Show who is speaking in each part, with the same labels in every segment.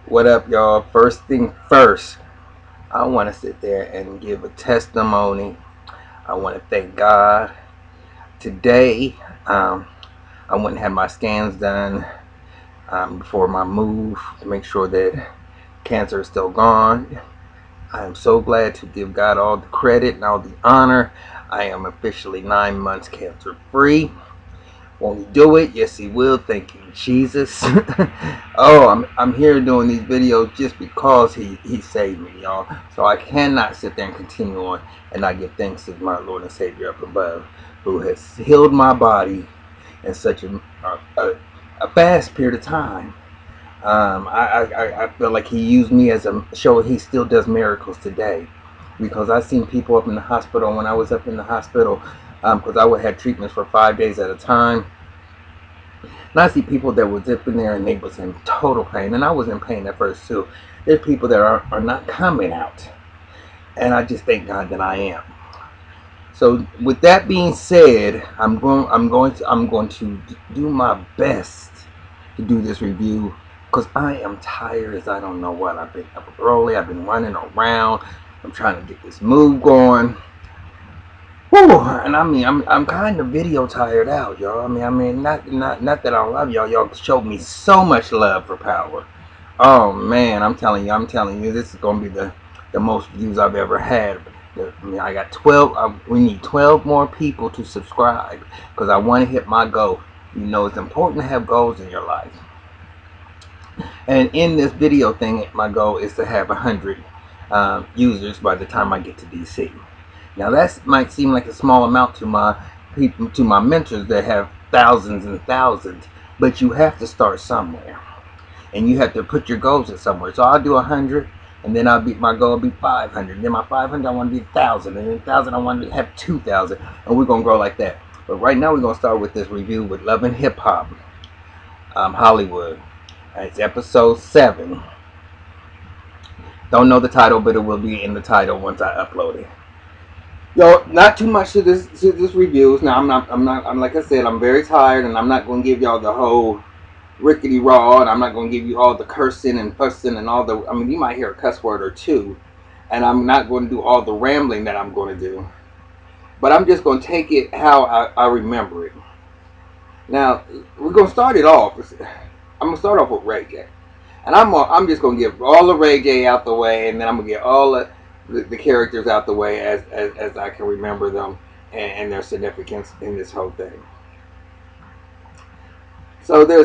Speaker 1: What up, y'all? First thing first, I want to sit there and give a testimony. I want to thank God. Today, I went and had my scans done before my move to make sure that cancer is still gone. I am so glad to give God all the credit and all the honor. I am officially 9 months cancer free. Won't he do it? Yes, he will. Thank you, Jesus. I'm here doing these videos just because he saved me, y'all. So I cannot sit there and continue on and not give thanks to my Lord and Savior up above, who has healed my body in such a fast period of time. I feel like he used me as a show. He still does miracles today, because I've seen people up in the hospital. When I was up in the hospital, because I would have treatments for 5 days at a time. And I see people that was up in there and they was in total pain, and I was in pain at first too. There's people that are not coming out, and I just thank God that I am. So with that being said, I'm going to do my best to do this review, because I am tired as I don't know what. I've been up early, I've been running around, I'm trying to get this move going. Whew, and I'm kind of video tired out, y'all. Not that I love y'all. Y'all showed me so much love for Power. Oh man, I'm telling you, this is gonna be the most views I've ever had. I got 12. We need 12 more people to subscribe, because I want to hit my goal. You know, it's important to have goals in your life. And in this video thing, my goal is to have 100 users by the time I get to DC. Now that might seem like a small amount to my people, to my mentors that have thousands and thousands, but you have to start somewhere, and you have to put your goals at somewhere. So I'll do 100, and then my goal will be 500. Then my 500, I want to be 1,000, and then 1,000, I want to have 2,000, and we're gonna grow like that. But right now, we're gonna start with this review with Love and Hip Hop Hollywood. It's episode 7. Don't know the title, but it will be in the title once I upload it. Yo, not too much to this reviews. Now I'm like I said, I'm very tired, and I'm not gonna give y'all the whole rickety raw, and I'm not gonna give you all the cursing and fussing and all the, you might hear a cuss word or two, and I'm not going to do all the rambling that I'm going to do, but I'm just going to take it how I remember it. Now we're going to start it off. I'm going to start off with Ray J, and I'm just going to get all the Ray J out the way, and then I'm going to get all the characters out the way as I can remember them, and their significance in this whole thing. So there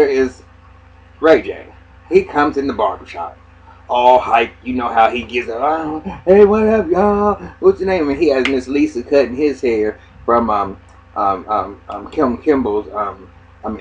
Speaker 1: is Ray J. He comes in the barbershop, all hype. You know how he gets, hey, what up, y'all? What's your name? And he has Miss Lisa cutting his hair from Kim Kimball's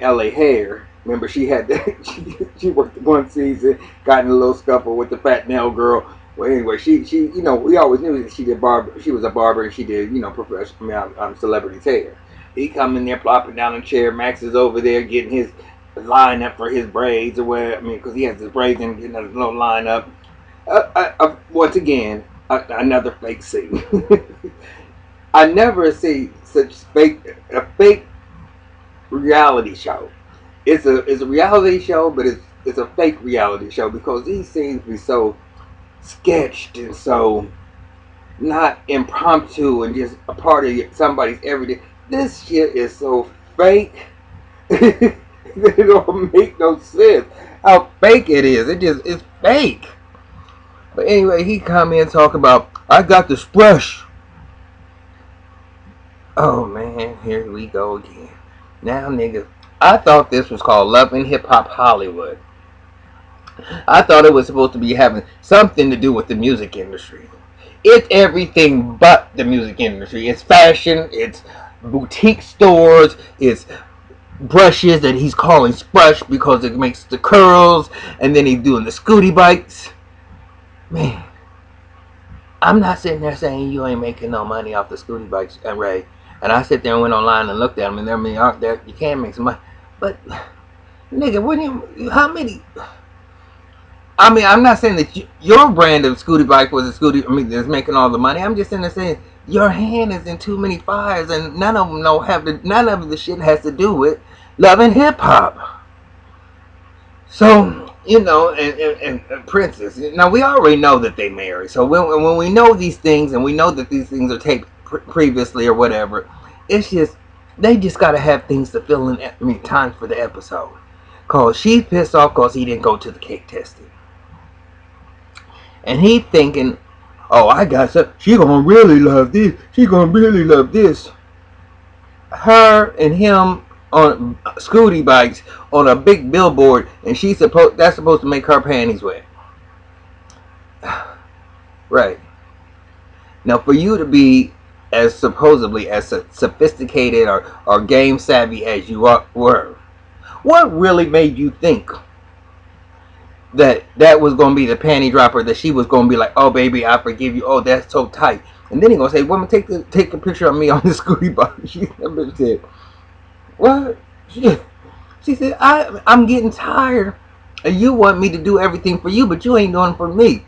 Speaker 1: L.A. Hair. Remember, she had that. she worked one season, got in a little scuffle with the fat nail girl. Well, anyway, she we always knew that she did barber. She was a barber, and she did professional celebrity's hair. He come in there, plopping down in a chair. Max is over there getting his line up for his braids or where, because he has his braids and getting a little line up. Once again, another fake scene. I never see such a fake reality show. It's a reality show, but it's a fake reality show, because these scenes be so sketched and so not impromptu and just a part of somebody's everyday. This shit is so fake. It don't make no sense how fake it is. It's fake. But anyway, he come in talking about, I got this brush. Oh man, here we go again. Now niggas, I thought this was called Love and Hip Hop Hollywood. I thought it was supposed to be having something to do with the music industry. It's everything but the music industry. It's fashion, it's boutique stores, it's brushes that he's calling Sprush because it makes the curls, and then he's doing the scooty bikes. Man, I'm not sitting there saying you ain't making no money off the scooty bikes, Ray. And I sit there and went online and looked at them, and they're out there, you can make some money. But nigga, how many? I'm not saying that your brand of scooty bike was a scooty. That's making all the money. I'm just in there saying your hand is in too many fires, and none of them none of the shit has to do with Love and Hip Hop. So, and Princess. Now we already know that they married. So when we know these things, and we know that these things are taped previously or whatever, it's just they just gotta have things to fill in. Time for the episode. Cause she's pissed off cause he didn't go to the cake testing, and he thinking, oh, I got some. She gonna really love this. She gonna really love this. Her and him on scooty bikes on a big billboard, and that's supposed to make her panties wet. Right. Now, for you to be as supposedly as sophisticated or game savvy as you were, what really made you think that was going to be the panty dropper, that she was going to be like, oh baby, I forgive you, oh that's so tight, and then he going to say, woman, take a picture of me on the scooty bike. She said, what? She said, I'm getting tired, and you want me to do everything for you, but you ain't doing it for me.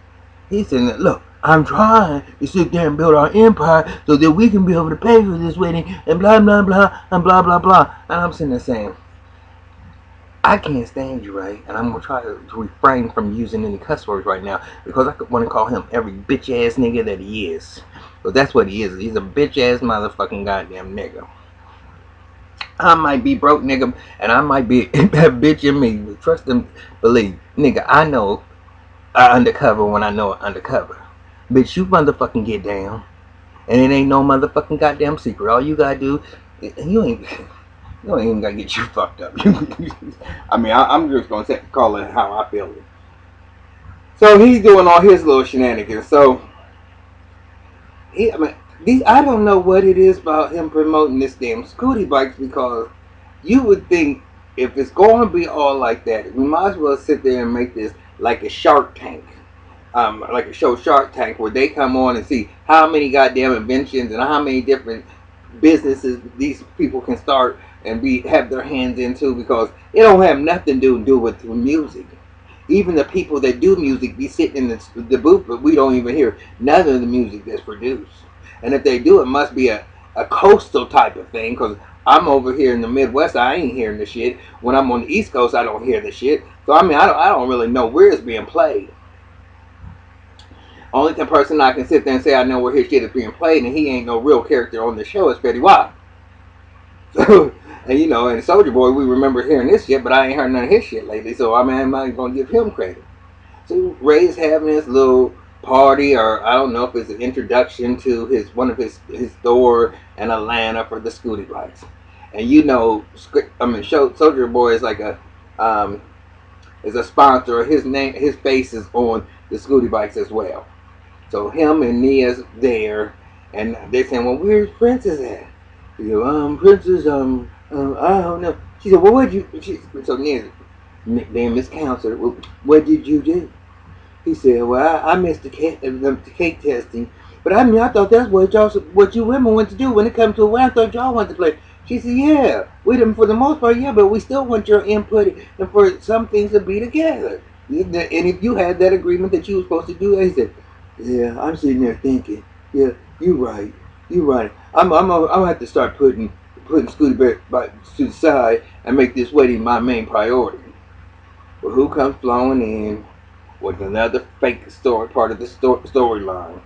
Speaker 1: He said, look, I'm trying to sit there and build our empire so that we can be able to pay for this wedding, and blah, blah, blah, and blah, blah, blah. And I'm sitting there saying, I can't stand you, right? And I'm going to try to refrain from using any cuss words right now, because I want to call him every bitch-ass nigga that he is. But that's what he is. He's a bitch-ass motherfucking goddamn nigga. I might be broke, nigga, and I might be that bitch in me. But trust and believe, nigga, I know undercover when I know it undercover. Bitch, you motherfucking get down, and it ain't no motherfucking goddamn secret. All you gotta do, you ain't even gotta get you fucked up. I mean, I'm just gonna call it how I feel it. So he's doing all his little shenanigans. So I don't know what it is about him promoting this damn scooty bikes, because you would think if it's going to be all like that, we might as well sit there and make this like a Shark Tank. Like a show Shark Tank, where they come on and see how many goddamn inventions and how many different businesses these people can start and have their hands into, because it don't have nothing to do with music. Even the people that do music be sitting in the booth, but we don't even hear none of the music that's produced. And if they do, it must be a coastal type of thing, because I'm over here in the Midwest, I ain't hearing the shit. When I'm on the East Coast, I don't hear the shit. So I mean, I don't really know where it's being played. Only the person I can sit there and say I know where his shit is being played, and he ain't no real character on the show, is Fetty Wap. So, and and Soulja Boy, we remember hearing this shit, but I ain't heard none of his shit lately. So I mean, I'm not gonna give him credit. So Ray's having this little party, or I don't know if it's an introduction to one of his store in Atlanta for the scooty bikes. And Soulja Boy is like is a sponsor. His face is on the scooty bikes as well. So him and Nia's there, and they're saying, well, where's Princess at? Princess, I don't know. She said, well, so Nia's then Miss Counselor, well, what did you do? He said, well, I missed the cake testing. But I mean, I thought that's what you women want to do when it comes to a wedding. I thought y'all want to play. She said, yeah, we didn't for the most part, yeah, but we still want your input and for some things to be together. And if you had that agreement that you were supposed to do, he said, yeah, I'm sitting there thinking, yeah, you're right. I'm gonna have to start putting Scooty back to the side and make this wedding my main priority. But who comes flowing in with another fake story, part of the storyline?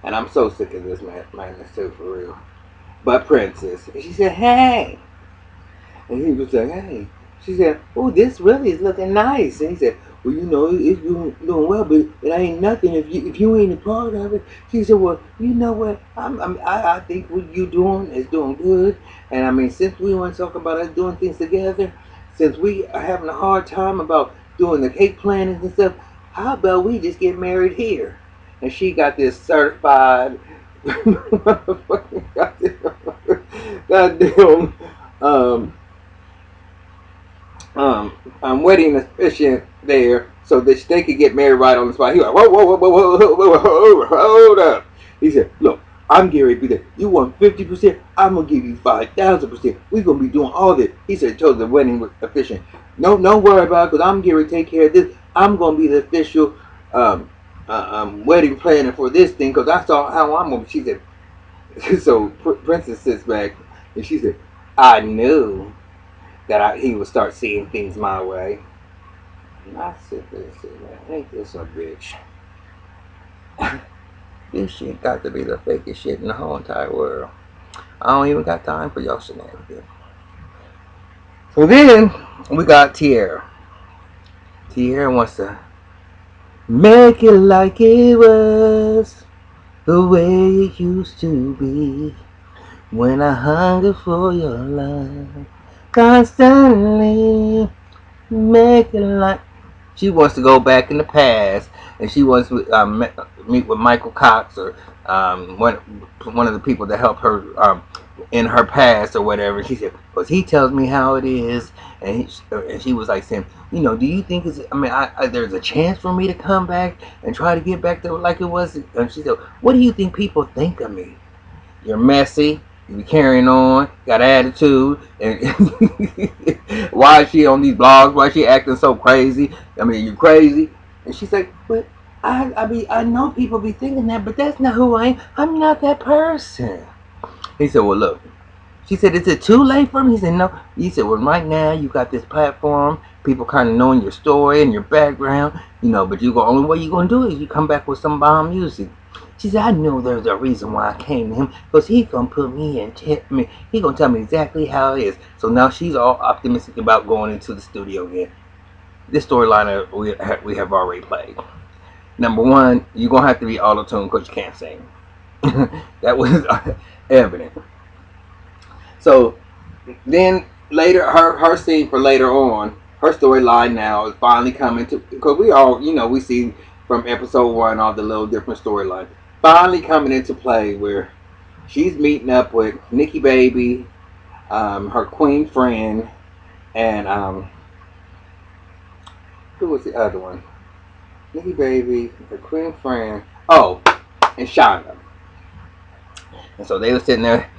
Speaker 1: And I'm so sick of this madness too, for real. But Princess, and she said, hey. And he was like, hey. She said, oh, this really is looking nice. And he said, well, it's doing well, but it ain't nothing if you ain't a part of it. She said, well, you know what? I think what you doing is doing good. And I mean, since we want to talk about us doing things together, since we are having a hard time about doing the cake planning and stuff, how about we just get married here? And she got this certified goddamn wedding officiant there, so that they could get married right on the spot. He was like, whoa, hold up. He said, look, I'm Gary B. There. You want 50%? I'm gonna give you 5,000%. We're gonna be doing all this. He said, told the wedding officiant, no, don't worry about it, because I'm Gary. Take care of this. I'm gonna be the official wedding planner for this thing, because I saw how I'm gonna. She said. So Princess sits back and she said, I knew that he would start seeing things my way. And I sit there and say, man, ain't this a bitch? This shit got to be the fakest shit in the whole entire world. I don't even got time for y'all shenanigans. So then we got Tierra. Tierra wants to make it like it was the way it used to be when I hunger for your love constantly. Make it like she wants to go back in the past, and she wants to meet with Michael Cox or one of the people that helped her in her past or whatever. She said, because he tells me how it is, and she was like saying, do you think it's? I mean, there's a chance for me to come back and try to get back to like it was. And she said, what do you think people think of me? You're messy. You be carrying on, got attitude, and why is she on these blogs? Why is she acting so crazy? I mean, you crazy? And she's like, but I know people be thinking that, but that's not who I am. I'm not that person. He said, well, look. She said, is it too late for me? He said, no. He said, well, right now you got this platform, people kind of knowing your story and your background, but only way you're going to do it is you come back with some bomb music. She said, I know there's a reason why I came to him, because he's going to put me in, he's going to tell me exactly how it is. So now she's all optimistic about going into the studio again. This storyline we have already played. Number one, you're going to have to be auto-tuned because you can't sing. That was evident. So then later, her scene for later on, her storyline now is finally coming to, because we all, we see from episode 1 all the little different storylines finally coming into play where she's meeting up with Nikki Baby, her queen friend, and who was the other one? Nikki Baby, her queen friend, and Shonda. And so they were sitting there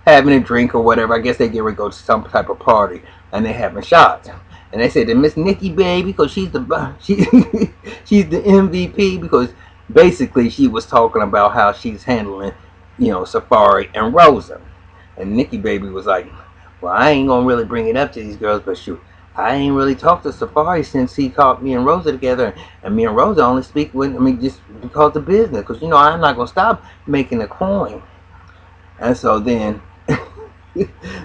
Speaker 1: having a drink or whatever. I guess they get ready to go to some type of party, and they having shots. And they said that Miss Nikki Baby, because she's the MVP, because basically she was talking about how she's handling, Safari and Rosa. And Nikki Baby was like, well, I ain't gonna really bring it up to these girls, but shoot, I ain't really talked to Safari since he caught me and Rosa together, and me and Rosa only speak just because of business, because I'm not gonna stop making a coin. And so then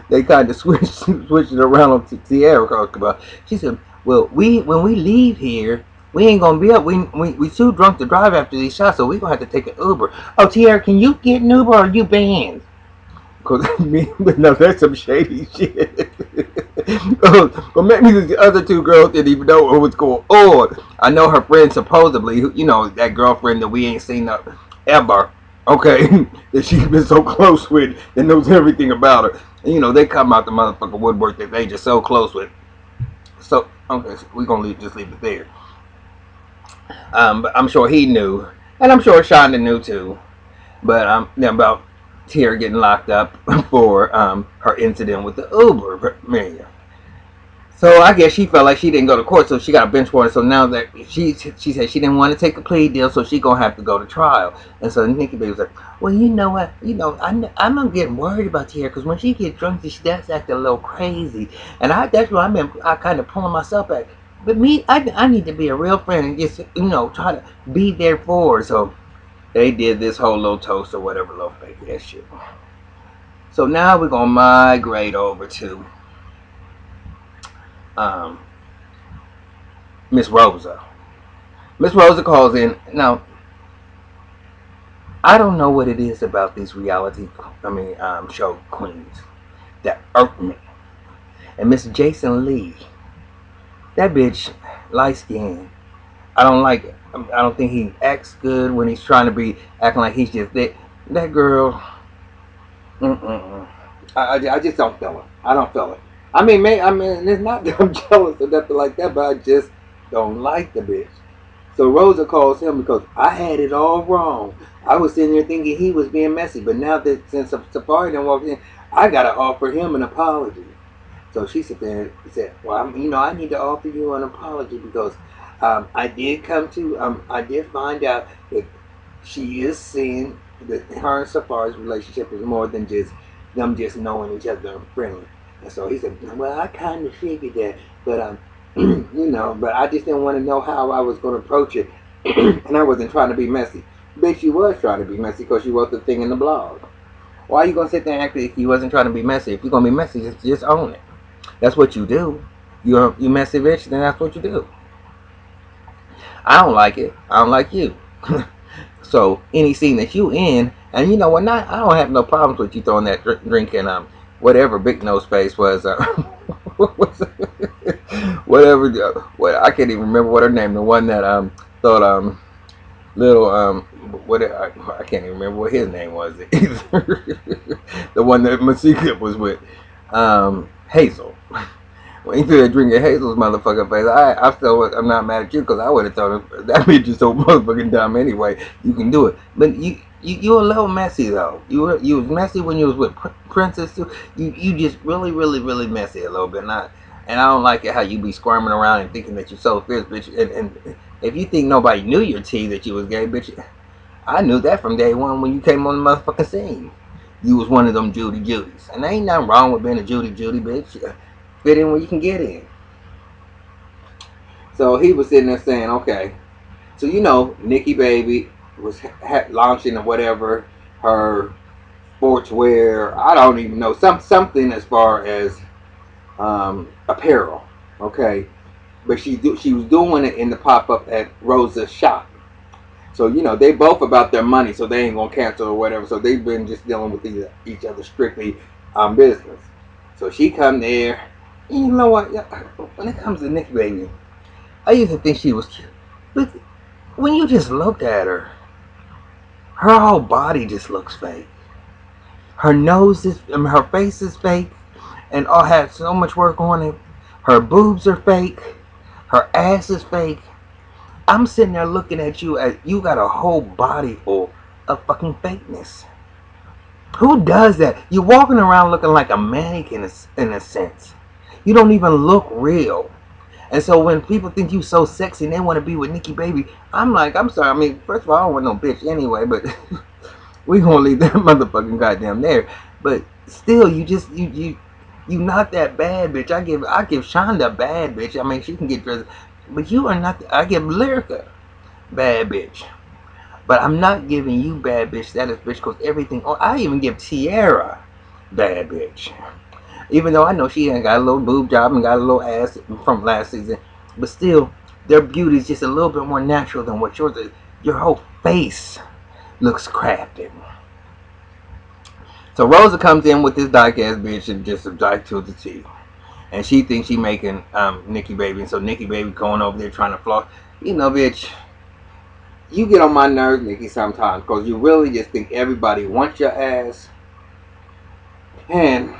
Speaker 1: they kind of switched it around to Tierra. She said, well, when we leave here, we ain't gonna be up. We too drunk to drive after these shots, so we gonna have to take an Uber. Oh, Tierra, can you get an Uber, or are you banned? Cause no, that's some shady shit. But maybe the other two girls didn't even know what was going on. I know her friend supposedly, that girlfriend that we ain't seen ever. Okay, that she's been so close with, that knows everything about her. And, they come out the motherfucking woodwork that they just so close with. So okay, so we're gonna just leave it there. But I'm sure he knew, and I'm sure Shonda knew too. But about Tierra getting locked up for her incident with the Uber man. So I guess she felt like she didn't go to court, so she got a bench warrant. So now that she said she didn't want to take a plea deal, so she gonna have to go to trial. And so Nikki Baby was like, well, you know what? I'm not getting worried about Tierra, because when she gets drunk, she does act a little crazy. And that's what I kind of pulling myself back. But me, I need to be a real friend and just try to be there for her. So they did this whole little toast or whatever, little fake ass shit. So now we're gonna migrate over to Miss Rosa. Miss Rosa calls in. Now, I don't know what it is about these reality, show queens that irk me. And Miss Jason Lee, that bitch, light skinned. I don't like it. I don't think he acts good when he's trying to be acting like he's just that. That girl, I just don't feel it. I don't feel it. It's not that I'm jealous or nothing like that, but I just don't like the bitch. So Rosa calls him because I had it all wrong. I was sitting there thinking he was being messy, but now that since Safari done walked in, I gotta offer him an apology. So she sat there and said, well, I need to offer you an apology because I did find out that she is seeing that her and Safari's relationship is more than just them just knowing each other and friendly. And so he said, well, I kind of figured that, but you know, but I just didn't want to know how I was going to approach it, and I wasn't trying to be messy. Bitch, you was trying to be messy because you wrote the thing in the blog. Why are you gonna sit there and act like you wasn't trying to be messy? If you're gonna be messy, just own it. That's what you do. You messy bitch, then that's what you do. I don't like it. I don't like you. So any scene that you in, and you know what? Not I don't have no problems with you throwing that drink in whatever Big Nose Face was. Whatever. What I can't even remember what her name. The one that thought little what I can't even remember what his name was either. The one that Masika was with, Hazel. When he threw that drink at Hazel's motherfucking face, I'm not mad at you because I would have thought that bitch is so motherfucking dumb anyway. You can do it, but you a little messy though. You was messy when you was with Princess too. You just really messy a little bit, and I don't like it how you be squirming around and thinking that you're so fierce, bitch. And if you think nobody knew your tea that you was gay, bitch, I knew that from day one when you came on the motherfucking scene. You was one of them Judy Judys, and there ain't nothing wrong with being a Judy bitch. Fit in where you can get in. So he was sitting there saying, okay. So you know, Nikki Baby was launching or whatever her sportswear. I don't even know something as far as apparel. Okay, but she was doing it in the pop up at Rosa's shop. So you know they both about their money, so they ain't gonna cancel or whatever. So they've been just dealing with each other strictly on business. So she come there. You know what? When it comes to Nikki Baby, I used to think she was cute, but when you just look at her, her whole body just looks fake. Her nose is, her face is fake, and all had so much work on it. Her boobs are fake. Her ass is fake. I'm sitting there looking at you as you got a whole body full of fucking fakeness. Who does that? You're walking around looking like a mannequin in a sense. You don't even look real. And so when people think you so sexy and they want to be with Nikki Baby, I'm like, I'm sorry. I mean, first of all, I don't want no bitch anyway, but we gonna leave that motherfucking goddamn there. But still, you not that bad, bitch. I give Shonda a bad bitch. I mean, she can get dressed, but you are not. I give Lyrica bad bitch, but I'm not giving you bad bitch status, bitch, because everything. Oh, I even give Tiara bad bitch. Even though I know she ain't got a little boob job and got a little ass from last season, but still, their beauty is just a little bit more natural than what yours is. Your whole face looks crafted. So Rosa comes in with this dyke ass bitch and just a dyke to the T, and she thinks she making Nikki Baby, and so Nikki Baby going over there trying to floss. You know, bitch, you get on my nerves, Nikki, sometimes because you really just think everybody wants your ass, and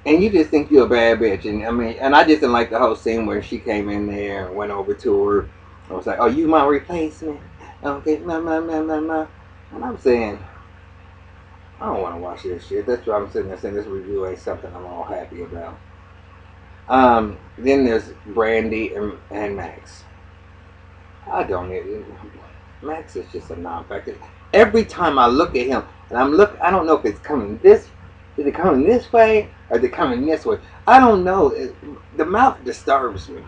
Speaker 1: you just think you're a bad bitch. And I mean, and I just didn't like the whole scene where she came in there and went over to her. I was like, "Oh, you my replacement?" Okay, nah. And I'm saying, I don't want to watch this shit. That's why I'm sitting there saying this review ain't something I'm all happy about. Then there's Brandy and Max. I don't. Max is just a non-factor. Every time I look at him, and I don't know if it's coming this. Is it coming this way or is it coming this way? I don't know. The mouth disturbs me.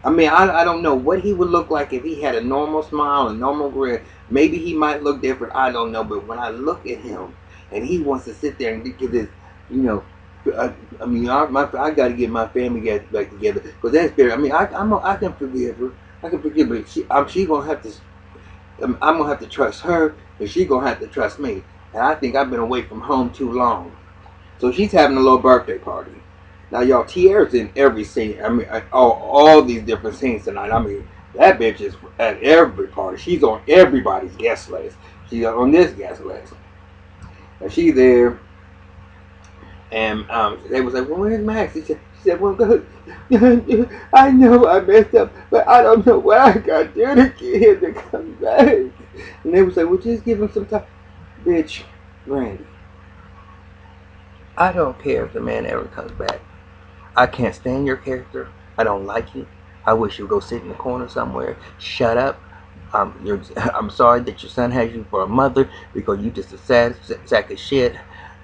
Speaker 1: I mean, I don't know what he would look like if he had a normal smile, a normal grin. Maybe he might look different. I don't know. But when I look at him and he wants to sit there and get this, you know, I mean, I got to get my family back together because that's fair. I mean, I can forgive her. I can forgive her. She gonna have to. I'm gonna have to trust her, and she gonna have to trust me. And I think I've been away from home too long. So she's having a little birthday party. Now, y'all, Tierra's in every scene. I mean, all these different scenes tonight. I mean, that bitch is at every party. She's on everybody's guest list. She's on this guest list. And she's there. And they was like, well, where's Max? She said, well, good. I know I messed up, but I don't know what I got to do to get him to come back. And they was like, well, just give him some time. Bitch, Randy, I don't care if the man ever comes back. I can't stand your character. I don't like you. I wish you'd go sit in the corner somewhere. Shut up. I'm sorry that your son has you for a mother because you just a sad sack of shit.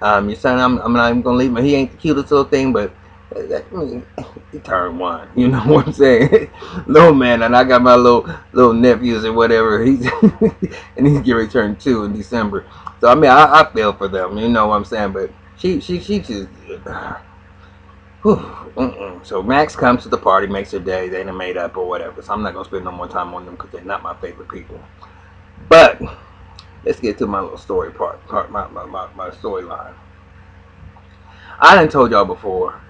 Speaker 1: Your son, I'm not even gonna leave him. He ain't the cutest little thing, but I mean, he turned one. You know what I'm saying? No man, and I got my little nephews and whatever. He's and he's getting returned two in December. So I mean, I feel for them. You know what I'm saying? But she just. Whew, So Max comes to the party, makes her day. They done made up or whatever. So I'm not gonna spend no more time on them because they're not my favorite people. But let's get to my little story part my storyline. I done told y'all before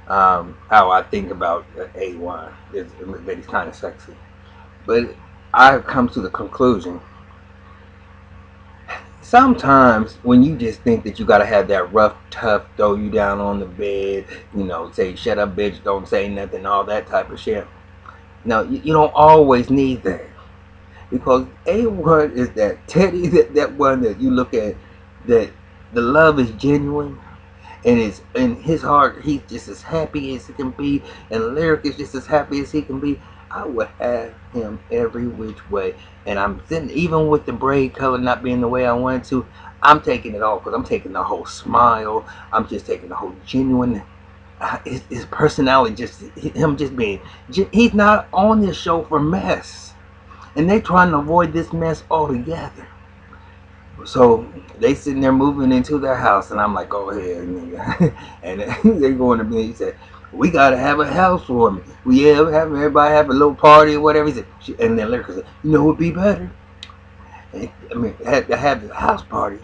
Speaker 1: how I think about A1 is that he's kind of sexy, but I've come to the conclusion sometimes when you just think that you gotta have that rough, tough, throw you down on the bed, say shut up, bitch, don't say nothing, all that type of shit. No, you don't always need that because A1 is that Teddy, that one that you look at that the love is genuine and it's in his heart he's just as happy as he can be and Lyric is just as happy as he can be. I would have him every which way, and I'm sitting even with the braid color not being the way I wanted to. I'm taking it all because I'm taking the whole smile. I'm just taking the whole genuine. His personality, just him, just being. He's not on this show for mess, and they're trying to avoid this mess altogether. So they sitting there moving into their house, and I'm like, "Go ahead, nigga." And they going to me. He said, "We gotta have a housewarming. We have everybody have a little party or whatever." He said, and then Lyrica said, "You know, it'd be better. I mean, have the house party,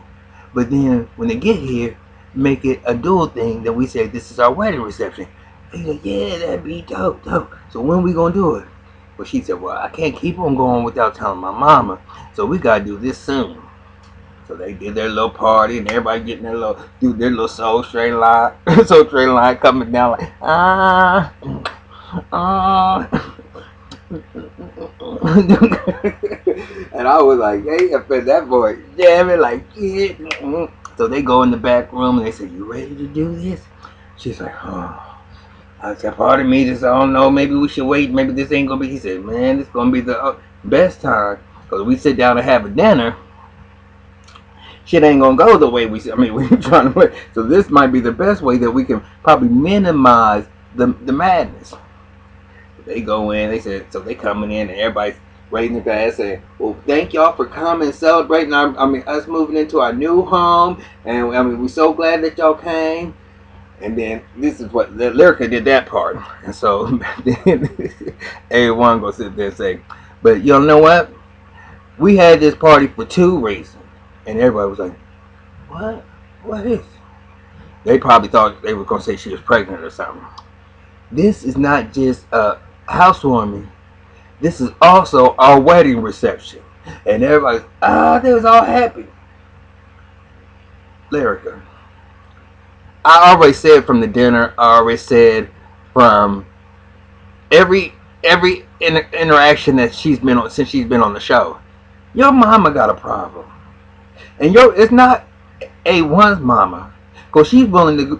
Speaker 1: but then when they get here, make it a dual thing. That we say this is our wedding reception." He said, "Yeah, that'd be dope, dope. So when we gonna do it?" Well, she said, "Well, I can't keep on going without telling my mama. So we gotta do this soon." So they did their little party and everybody getting do their little soul train line, soul train line coming down like and I was like, hey, up in that boy jamming like shit. So they go in the back room and they say, "You ready to do this?" She's like, "Oh." I said, "Part of me just, I don't know, maybe we should wait. Maybe this ain't gonna be." He said, "Man, this gonna be the best time because we sit down and have a dinner. Shit ain't gonna go the way we're trying to play. So this might be the best way that we can probably minimize the madness." They go in, they said, so they coming in and everybody's raising the glass saying, "Well, thank y'all for coming, celebrating us moving into our new home. And we're so glad that y'all came." And then this is what the Lyrica did that part. And so then everyone go sit there and say, "But y'all know what? We had this party for two reasons." And everybody was like, "What? What is?" They probably thought they were going to say she was pregnant or something. This is not just a housewarming. This is also our wedding reception. And everybody, they was all happy. Lyrica, I already said from the dinner, I already said from every interaction that she's been on since she's been on the show. Your mama got a problem. And it's not A1's mama. Because she's willing to,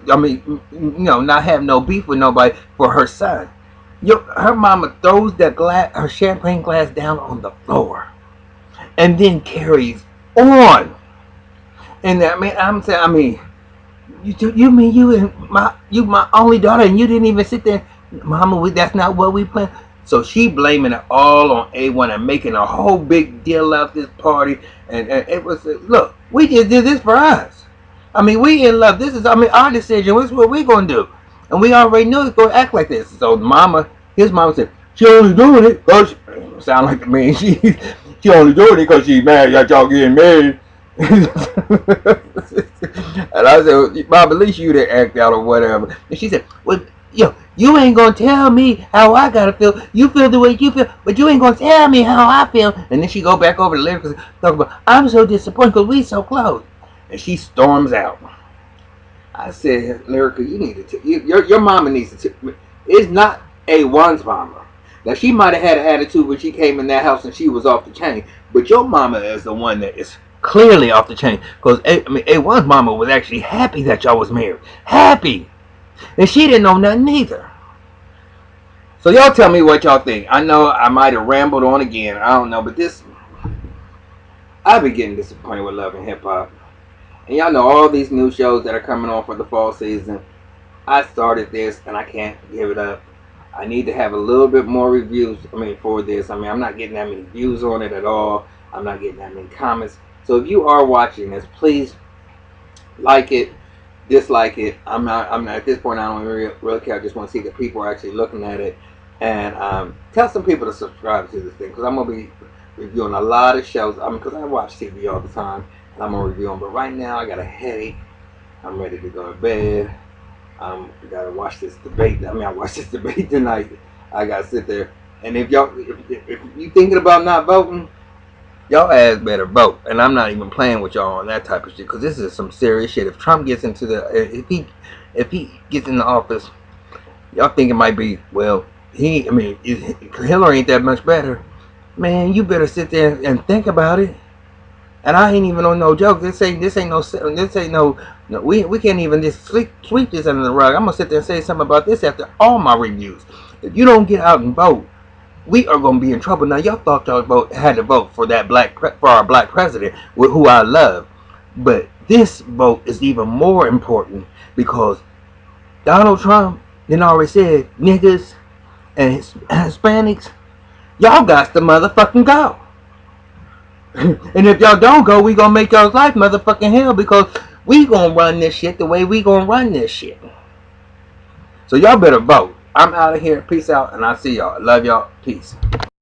Speaker 1: not have no beef with nobody for her son. Her mama throws her champagne glass down on the floor. And then carries on. And I'm saying, you mean you my only daughter and you didn't even sit there, "Mama, that's not what we planned." So she blaming it all on A1 and making a whole big deal out this party. And it was, look, we just did this for us. We in love. This is, our decision. This is what we gonna do. And we already knew it's gonna act like this. So his mama said, "She only doing it because," sound like me. She only doing it because she's mad that y'all getting married. And I said, "Bob, at least you didn't act out or whatever." And she said, "Well, you ain't gonna tell me how I gotta feel. You feel the way you feel, but you ain't gonna tell me how I feel." And then she go back over the lyrics and talk about, "I'm so disappointed because we so close." And she storms out. I said, "Lyrica, you need to your mama needs to. It's not A1's mama. Now she might have had an attitude when she came in that house and she was off the chain, but your mama is the one that is clearly off the chain. Because A1's mama was actually happy that y'all was married, happy, and she didn't know nothing either." So y'all tell me what y'all think. I know I might have rambled on again. I don't know, but I've been getting disappointed with Love and Hip Hop. And y'all know all these new shows that are coming on for the fall season. I started this and I can't give it up. I need to have a little bit more reviews. For this. I'm not getting that many views on it at all. I'm not getting that many comments. So if you are watching this, please like it, dislike it. I'm not at this point. I don't really care. I just want to see that people are actually looking at it, and tell some people to subscribe to this thing because I'm gonna be reviewing a lot of shows. Because I watch TV all the time, and I'm gonna review them. But right now, I got a headache. I'm ready to go to bed. Gotta watch this debate. I watched this debate tonight. I gotta sit there. And if you thinking about not voting, y'all ass better vote. And I'm not even playing with y'all on that type of shit because this is some serious shit. If Trump gets into if he gets in the office, y'all think it might be Hillary ain't that much better. Man, you better sit there and think about it. And I ain't even on no joke. This ain't no. We can't even just sweep this under the rug. I'm gonna sit there and say something about this after all my reviews. If you don't get out and vote, we are gonna be in trouble. Now y'all thought y'all had to vote for for our black president, who I love, but this vote is even more important because Donald Trump then already said niggas and Hispanics, y'all got to motherfucking go. And if y'all don't go, we gonna make y'all's life motherfucking hell because we gonna run this shit the way we gonna run this shit. So y'all better vote. I'm out of here. Peace out, and I'll see y'all. Love y'all. Peace.